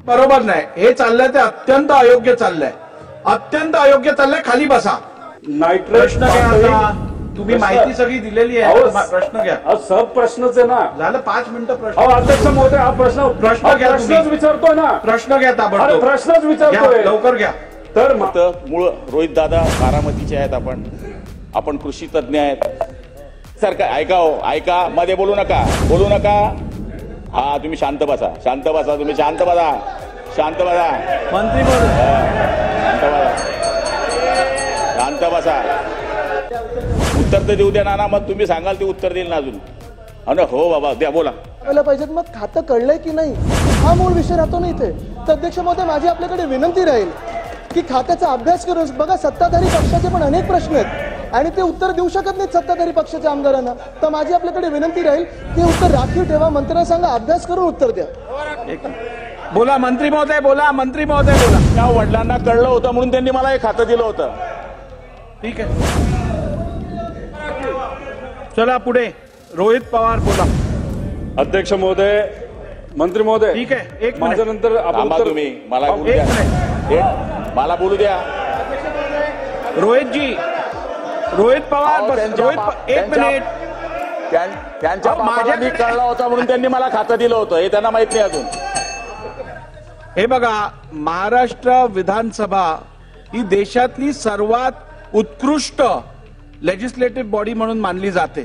बरोबर नाही हे चाललंय ते अत्यंत अयोग्य चाललंय, अत्यंत अयोग्य चाललंय. खाली बसा. प्रश्न घ्या आता. तुम्ही माहिती सगळी दिलेली आहे. प्रश्न घ्या. सब प्रश्नच आहे ना. झालं 5 मिनिटं प्रश्न. अध्यक्ष महोदय हा प्रश्न घ्या. प्रश्नच विचारतोय ना. प्रश्न घ्या ताबडतोब. प्रश्नच विचारतोय. लवकर घ्या. तर मूळ रोहित दादा बारामतीचे आहेत. आपण कृषी तज्ञ आहेत. सरकार ऐका मध्ये बोलू नका. हा तुम्ही शांत बसा. तुम्ही शांत बसा. मंत्री महोदय शांत बसा. उत्तर तर देऊ द्या ना. मग तुम्ही सांगाल ते उत्तर देईल ना अजून. अरे हो बाबा द्या बोला. पाहिजेत. मग खातं कळलंय की नाही हा मूळ विषय राहतो ना इथे. तर अध्यक्ष महोदय माझी आपल्याकडे विनंती राहील की खात्याचा अभ्यास करून बघा. सत्ताधारी पक्षाचे पण अनेक प्रश्न आहेत आणि ते उत्तर देऊ शकत नाहीत सत्ताधारी पक्षाच्या आमदारांना. तर माझी आपल्याकडे विनंती राहील की उत्तर राखीव ठेवा. मंत्र्यांना सांगा अभ्यास करून उत्तर द्या. बोला मंत्री महोदय बोला. त्या वडिलांना कळलं होतं म्हणून त्यांनी मला हे खातं दिलं होतं. ठीक आहे चला पुढे. रोहित पवार बोला. अध्यक्ष महोदय, मंत्री महोदय. ठीक आहे. एक माझ्या नंतर तुम्ही मला बोलू द्या. मला बोलू द्या. रोहित पवार एक मिनिट. त्यांच्या बाबाला मी कळला होता म्हणून त्यांनी मला खातं दिलं होतं हे त्यांना माहित नाही अजून. हे बघा महाराष्ट्र विधानसभा ही देशातली सर्वात उत्कृष्ट लेजिस्लेटिव्ह बॉडी म्हणून मानली जाते.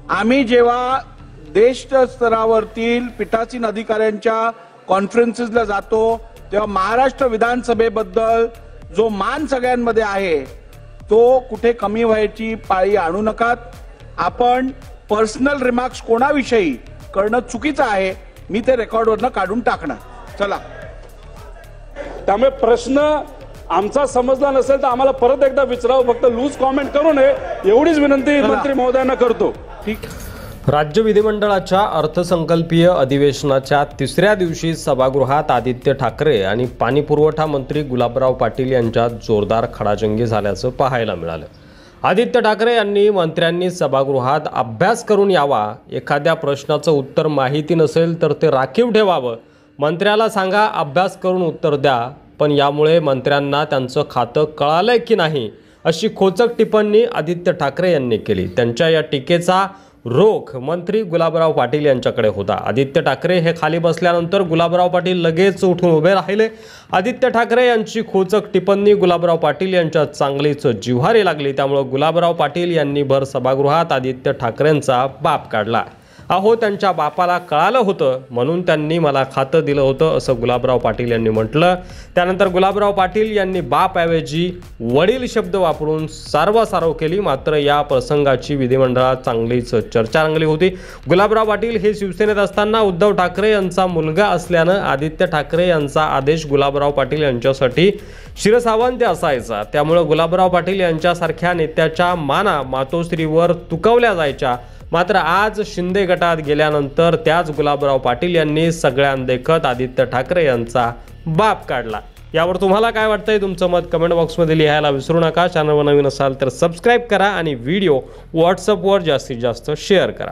आम्ही जेव्हा देश स्तरावरतील पीठासीन अधिकाऱ्यांच्या कॉन्फरन्सेसला जातो तेव्हा महाराष्ट्र विधानसभेबद्दल जो मान सगळ्यांमध्ये आहे तो कुठे कमी व्हायची पाळी आणू नकात. आपण पर्सनल रिमार्क्स कोणाविषयी करणं चुकीचं आहे. मी ते रेकॉर्डवरनं काढून टाकणार. चला. त्यामुळे प्रश्न आमचा समजला नसेल तर आम्हाला परत एकदा विचारावं. फक्त लूज कॉमेंट करू नये एवढीच विनंती मंत्री महोदयांना करतो. ठीक. राज्य विधिमंडळाच्या अर्थसंकल्पीय अधिवेशनाच्या तिसऱ्या दिवशी सभागृहात आदित्य ठाकरे आणि पाणीपुरवठा मंत्री गुलाबराव पाटील यांच्यात जोरदार खडाजंगी झाल्याचं पाहायला मिळालं. आदित्य ठाकरे यांनी मंत्र्यांनी सभागृहात अभ्यास करून यावा. एखाद्या प्रश्नाचं उत्तर माहिती नसेल तर ते राखीव ठेवावं. मंत्र्याला सांगा अभ्यास करून उत्तर द्या. पण यामुळे मंत्र्यांना त्यांचं खातं कळालंय की नाही अशी खोचक टिप्पणी आदित्य ठाकरे यांनी केली. त्यांच्या या टीकेचा रोख मंत्री गुलाबराव पाटील यांच्याकडे होता. आदित्य ठाकरे हे खाली बसल्यानंतर गुलाबराव पाटील लगेच उठून उभे राहिले. आदित्य ठाकरे यांची खोचक टिप्पणी गुलाबराव पाटील यांच्या चांगलीच जिव्हारी लागली. त्यामुळे गुलाबराव पाटील यांनी भर सभागृहात आदित्य ठाकरेंचा बाप काढला. अहो त्यांच्या बापाला कळालं होतं म्हणून त्यांनी मला खातं दिलं होतं असं गुलाबराव पाटील यांनी म्हटलं. त्यानंतर गुलाबराव पाटील यांनी बापऐवजी वडील शब्द वापरून सारवासारव केली. मात्र या प्रसंगाची विधिमंडळात चांगलीच चर्चा रंगली होती. गुलाबराव पाटील हे शिवसेनेत असताना उद्धव ठाकरे यांचा मुलगा असल्यानं आदित्य ठाकरे यांचा आदेश गुलाबराव पाटील यांच्यासाठी शिरसावंत असायचा. त्यामुळे गुलाबराव पाटील यांच्यासारख्या नेत्याच्या माना मातोश्रीवर तुकवल्या जायच्या. मात्र आज शिंदे गटात गेल्यानंतर त्याच गुलाबराव पाटील यांनी सगळ्यांदेखत आदित्य ठाकरे यांचा बाप काढला. यावर तुम्हाला काय वाटतंय तुमचं मत कमेंट बॉक्समध्ये लिहायला विसरू नका. चॅनलवर नवीन असाल तर सबस्क्राईब करा आणि व्हिडिओ व्हॉट्सअपवर जास्तीत जास्त शेअर करा.